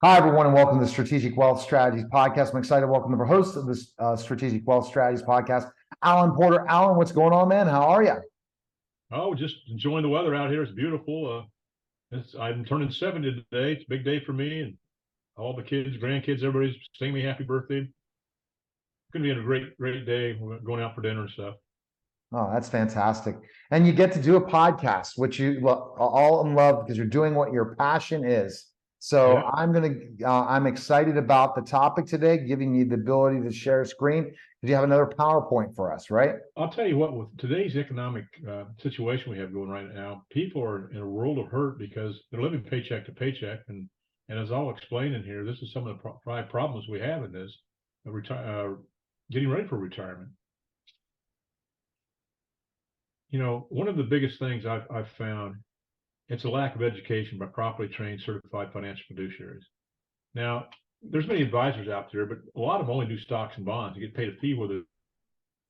Hi, everyone, and welcome to the Strategic Wealth Strategies Podcast. I'm excited to welcome the host of this Strategic Wealth Strategies Podcast, Alan Porter. Alan, what's going on, man? How are you? Oh, just enjoying the weather out here. It's beautiful. I'm turning 70 today. It's a big day for me, and all the kids, grandkids, everybody's singing me happy birthday. It's going to be a great day. We're going out for dinner and stuff. Oh, that's fantastic. And you get to do a podcast, which you all in love because you're doing what your passion is. So Yeah, I'm excited about the topic today, giving you the ability to share a screen because you have another PowerPoint for us, right? I'll tell you what, with today's economic situation we have going right now, people are in a world of hurt because they're living paycheck to paycheck. And as I'll explain in here, this is some of the five problems we have in this, getting ready for retirement. You know, one of the biggest things I've found, it's a lack of education by properly trained, certified financial fiduciaries. Now, there's many advisors out there, but a lot of them only do stocks and bonds. You get paid a fee whether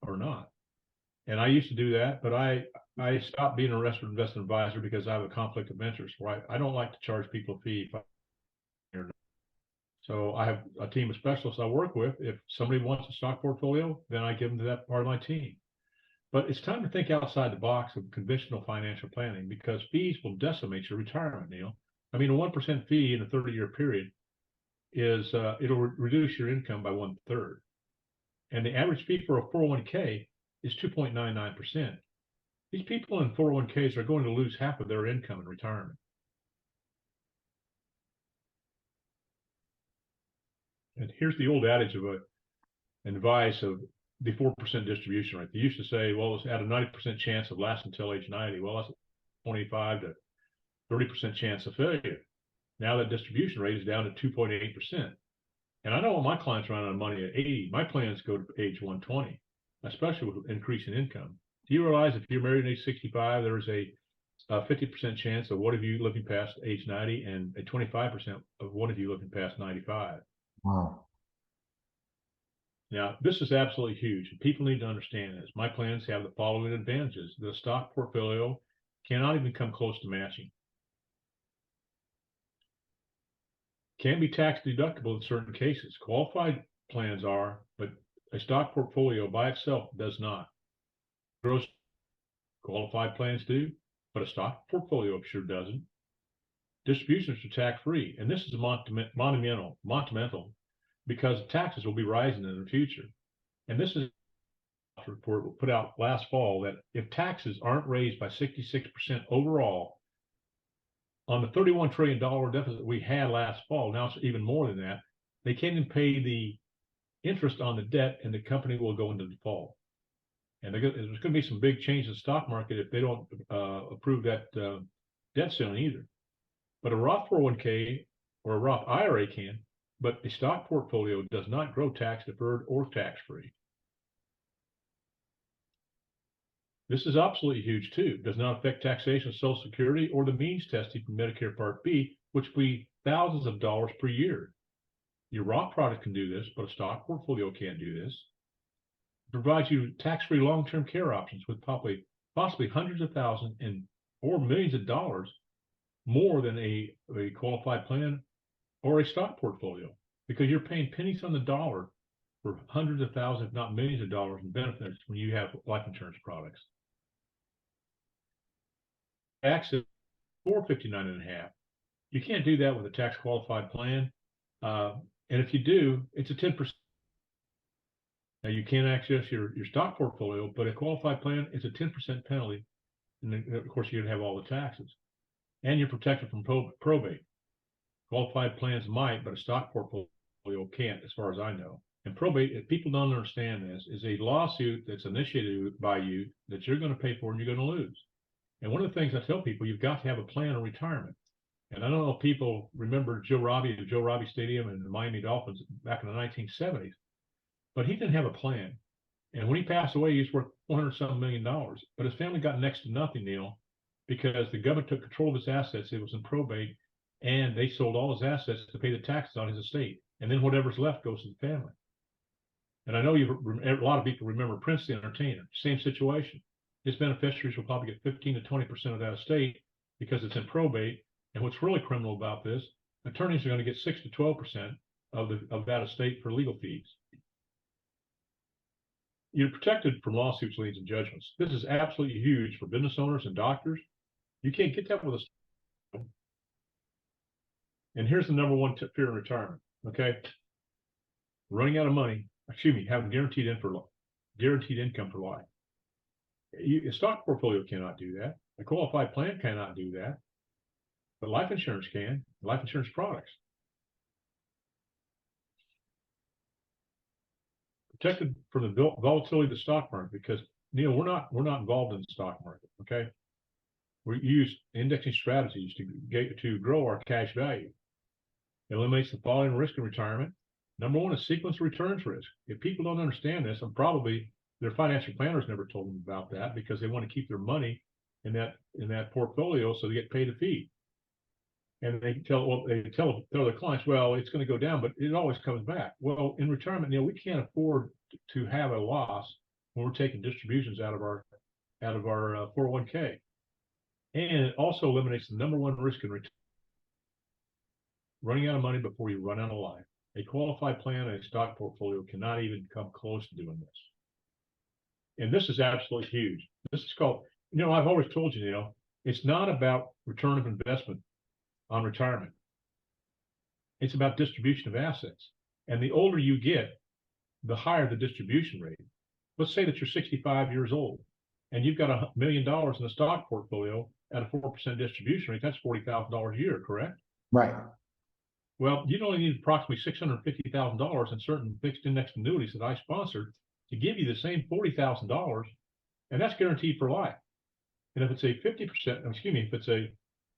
or not. And I used to do that, but I stopped being a registered investment advisor because I have a conflict of interest where I don't like to charge people a fee. So I have a team of specialists I work with. If somebody wants a stock portfolio, then I give them to that part of my team. But it's time to think outside the box of conventional financial planning because fees will decimate your retirement, Neil. I mean, a 1% fee in a 30-year period is it'll reduce your income by 1/3. And the average fee for a 401k is 2.99%. These people in 401ks are going to lose half of their income in retirement. And here's the old adage of advice of the 4% distribution rate. They used to say, well, it's at a 90% chance of lasting until age 90. Well, that's 25 to 30% chance of failure. Now that distribution rate is down to 2.8%. And I know what my clients run out of money at 80. My plans go to age 120, especially with increasing income. Do you realize if you're married at age 65, there's a 50% chance of one of you living past age 90 and a 25% of one of you living past 95? Wow. Now, this is absolutely huge. People need to understand this. My plans have the following advantages. The stock portfolio cannot even come close to matching. Can be tax deductible in certain cases. Qualified plans are, but a stock portfolio by itself does not. Gross qualified plans do, but a stock portfolio sure doesn't. Distributions are tax-free, and this is monumental because taxes will be rising in the future. And this is a report put out last fall that if taxes aren't raised by 66% overall on the $31 trillion deficit we had last fall, now it's even more than that, they can't even pay the interest on the debt and the company will go into default. And there's going to be some big change in the stock market if they don't approve that debt ceiling either. But a Roth 401k or a Roth IRA can, but a stock portfolio does not grow tax deferred or tax free. This is absolutely huge too. Does not affect taxation of Social Security or the means testing for Medicare Part B, which will be thousands of dollars per year. Your Roth product can do this, but a stock portfolio can't do this. It provides you tax-free long-term care options with possibly hundreds of thousands and or millions of dollars more than a qualified plan or a stock portfolio because you're paying pennies on the dollar for hundreds of thousands, if not millions of dollars in benefits when you have life insurance products. Taxes $459.5. You can't do that with a tax qualified plan. And if you do, it's a 10%. Now you can't access your stock portfolio, but a qualified plan is a 10% penalty. And then, of course, you're going to have all the taxes. And you're protected from probate. Qualified plans might, but a stock portfolio can't, as far as I know. And probate, if people don't understand this, is a lawsuit that's initiated by you that you're going to pay for and you're going to lose. And one of the things I tell people, you've got to have a plan of retirement. And I don't know if people remember Joe Robbie, the Joe Robbie Stadium and the Miami Dolphins back in the 1970s, but he didn't have a plan. And when he passed away, he was worth $400-something million. But his family got next to nothing, Neil, because the government took control of his assets. It was in probate, and they sold all his assets to pay the taxes on his estate. And then whatever's left goes to the family. And I know a lot of people remember Prince the Entertainer, same situation. His beneficiaries will probably get 15 to 20% of that estate because it's in probate. And what's really criminal about this, attorneys are going to get 6 to 12% of that estate for legal fees. You're protected from lawsuits, liens, and judgments. This is absolutely huge for business owners and doctors. You can't get that with a. And here's the number one fear in retirement. Okay, running out of money. Excuse me, having guaranteed income for life. A stock portfolio cannot do that. A qualified plan cannot do that. But life insurance can. Life insurance products. Protected from the volatility of the stock market, because Neil, we're not involved in the stock market. Okay, we use indexing strategies to grow our cash value. It eliminates the following risk in retirement. Number one is sequence returns risk. If people don't understand this, and probably their financial planners never told them about that, because they want to keep their money in that portfolio so they get paid a fee. And they tell their clients, well, it's going to go down, but it always comes back. Well, in retirement, Neil, we can't afford to have a loss when we're taking distributions out of our 401k. And it also eliminates the number one risk in retirement: running out of money before you run out of life. A qualified plan and a stock portfolio cannot even come close to doing this. And this is absolutely huge. This is called, I've always told you, it's not about return of investment on retirement. It's about distribution of assets. And the older you get, the higher the distribution rate. Let's say that you're 65 years old and you've got $1 million in a stock portfolio at a 4% distribution rate. That's $40,000 a year, correct? Right. Well, you'd only need approximately $650,000 in certain fixed index annuities that I sponsored to give you the same $40,000, and that's guaranteed for life. And if it's a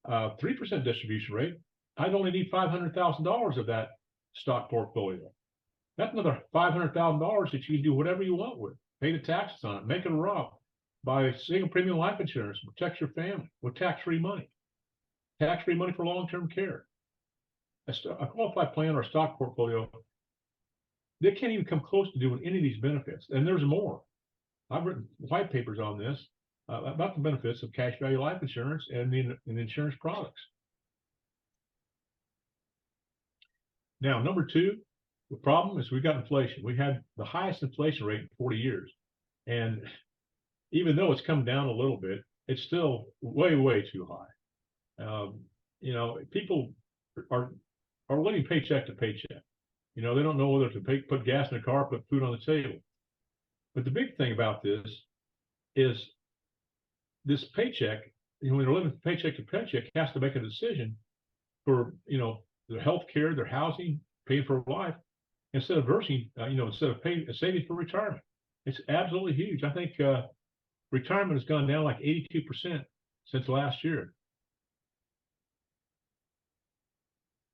3% distribution rate, I'd only need $500,000 of that stock portfolio. That's another $500,000 that you can do whatever you want with. Pay the taxes on it, make it a Roth, buy single premium life insurance, protect your family with tax-free money for long-term care. A qualified plan or a stock portfolio, they can't even come close to doing any of these benefits. And there's more. I've written white papers on this about the benefits of cash value life insurance and the insurance products. Now, number two, the problem is we've got inflation. We had the highest inflation rate in 40 years. And even though it's come down a little bit, it's still way, way too high. People are living paycheck to paycheck. They don't know whether to put gas in the car, put food on the table. But the big thing about this is this paycheck, when they're living paycheck to paycheck, has to make a decision for, their health care, their housing, paying for life, instead of saving for retirement. It's absolutely huge. I think retirement has gone down like 82% since last year.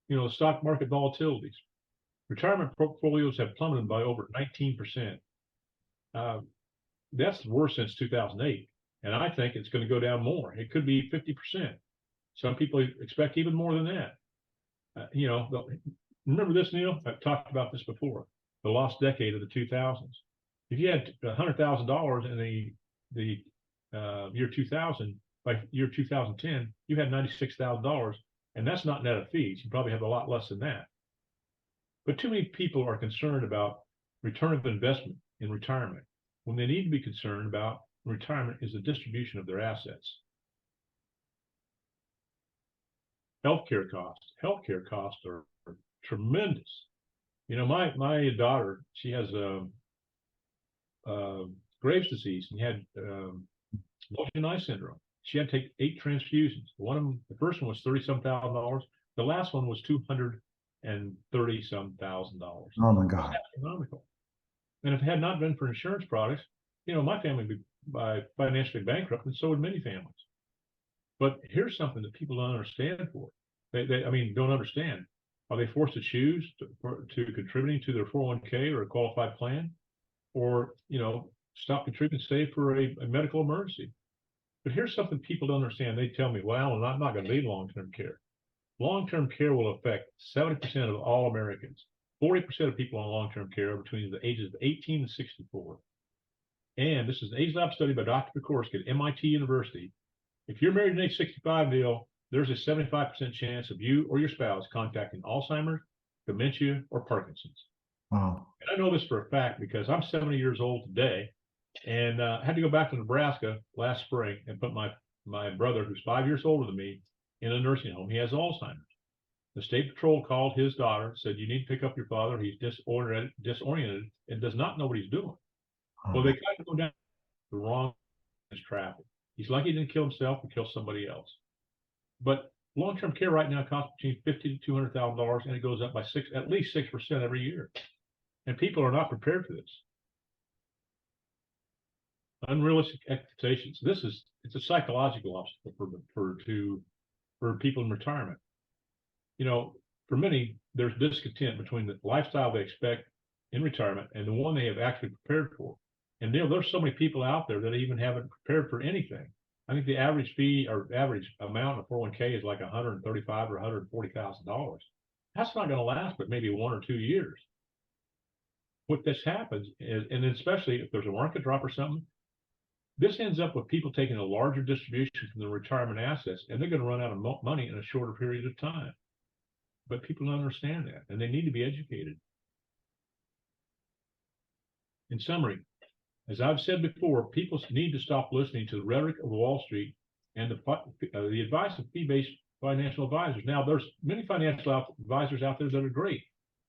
The stock market volatilities. Retirement portfolios have plummeted by over 19%. That's worse since 2008. And I think it's going to go down more. It could be 50%. Some people expect even more than that. Remember this, Neil? I've talked about this before. The lost decade of the 2000s. If you had $100,000 in the year 2000, by year 2010, you had $96,000, and that's not net of fees. You probably have a lot less than that. But too many people are concerned about return of investment in retirement when they need to be concerned about retirement is the distribution of their assets. Healthcare costs are tremendous. My daughter, she has Graves' disease and had low syndrome. She had to take 8 transfusions. The first one was $30-some thousand. The last one was $230-some thousand. Oh my God! It's astronomical. And if it had not been for insurance products, my family would be financially bankrupt, and so would many families. But here's something that people don't understand. Don't understand. Are they forced to choose to contributing to their 401k or a qualified plan, or stop contributing, save for a medical emergency? But here's something people don't understand. They tell me, well, I'm not going to need long-term care. Long-term care will affect 70% of all Americans. 40% of people on long-term care are between the ages of 18 and 64. And this is an age lab study by Dr. Pekorsky at MIT University. If you're married at age 65, Neil, there's a 75% chance of you or your spouse contacting Alzheimer's, dementia, or Parkinson's. Wow. And I know this for a fact because I'm 70 years old today, and I had to go back to Nebraska last spring and put my brother, who's 5 years older than me, in a nursing home. He has Alzheimer's. The state patrol called his daughter, said, "You need to pick up your father. He's disoriented and does not know what he's doing." Well, they tried to go down the wrong traffic. He's lucky he didn't kill himself or kill somebody else. But long-term care right now costs between $50,000 to $200,000, and it goes up by at least 6% every year. And people are not prepared for this. Unrealistic expectations. It's a psychological obstacle for people in retirement. You know, for many, there's discontent between the lifestyle they expect in retirement and the one they have actually prepared for. And there's so many people out there that even haven't prepared for anything. I think the average fee or average amount of 401k is like $135,000 or $140,000. That's not going to last but maybe 1 or 2 years. What this happens is, and especially if there's a market drop or something, this ends up with people taking a larger distribution from their retirement assets, and they're going to run out of money in a shorter period of time. But people don't understand that, and they need to be educated. In summary, as I've said before, people need to stop listening to the rhetoric of Wall Street and the advice of fee-based financial advisors. Now, there's many financial advisors out there that are great,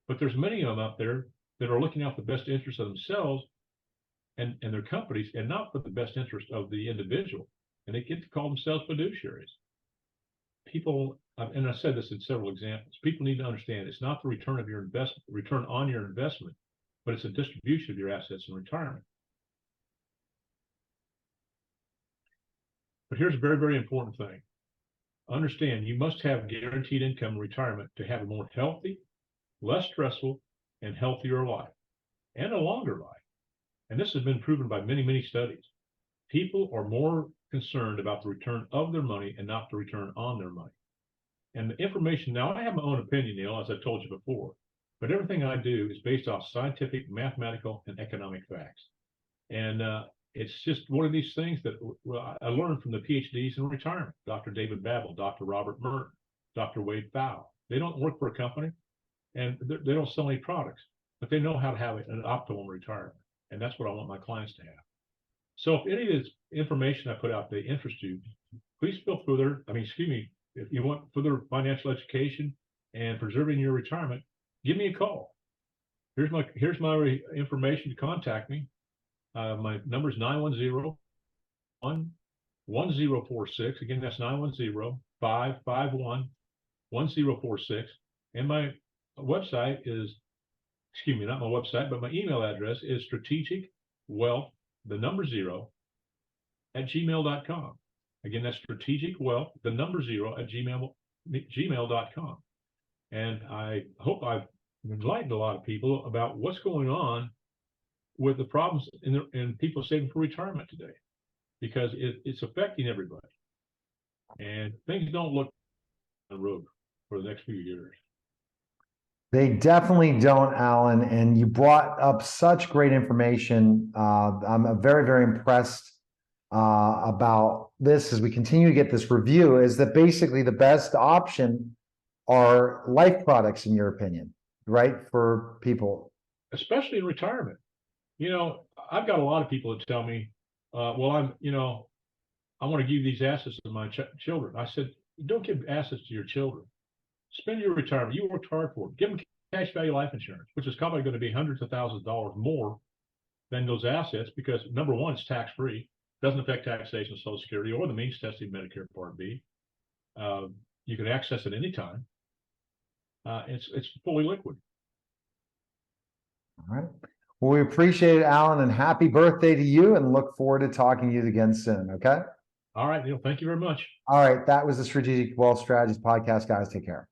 but there's many of them out there that are looking out the best interest of themselves and their companies, and not for the best interest of the individual. And they get to call themselves fiduciaries. People, and I said this in several examples, people need to understand it's not the return of your investment, return on your investment, but it's a distribution of your assets in retirement. But here's a very, very important thing. Understand you must have guaranteed income in retirement to have a more healthy, less stressful, and healthier life, and a longer life. And this has been proven by many, many studies. People are more concerned about the return of their money and not the return on their money. And the information, now I have my own opinion, Neil, as I told you before, but everything I do is based off scientific, mathematical, and economic facts. And it's just one of these things that I learned from the PhDs in retirement, Dr. David Babel, Dr. Robert Merton, Dr. Wade Pfau. They don't work for a company, and they don't sell any products, but they know how to have an optimal retirement. And that's what I want my clients to have. So if any of this information I put out there interests you, please feel further. If you want further financial education and preserving your retirement, give me a call. Here's my information to contact me. My number is 910-1046. Again, that's 910-551-1046. And my website is, not my website, but my email address is strategicwealth0@gmail.com. Again, that's strategicwealth0@gmail.com. And I hope I've enlightened a lot of people about what's going on with the problems in people saving for retirement today, because it's affecting everybody. And things don't look on the road for the next few years. They definitely don't, Alan. And you brought up such great information. I'm very, very impressed about this as we continue to get this review, is that basically the best option are life products, in your opinion, right? For people. Especially in retirement. You know, I've got a lot of people that tell me, I want to give these assets to my children. I said, don't give assets to your children. Spend your retirement. You worked hard for it. Give them cash value life insurance, which is probably going to be hundreds of thousands of dollars more than those assets, because number one, it's tax-free, doesn't affect taxation of Social Security or the means testing Medicare Part B. You can access it anytime. It's fully liquid. All right. Well, we appreciate it, Alan, and happy birthday to you, and look forward to talking to you again soon. Okay. All right, Neil. Thank you very much. All right. That was the Strategic Wealth Strategies podcast, guys. Take care.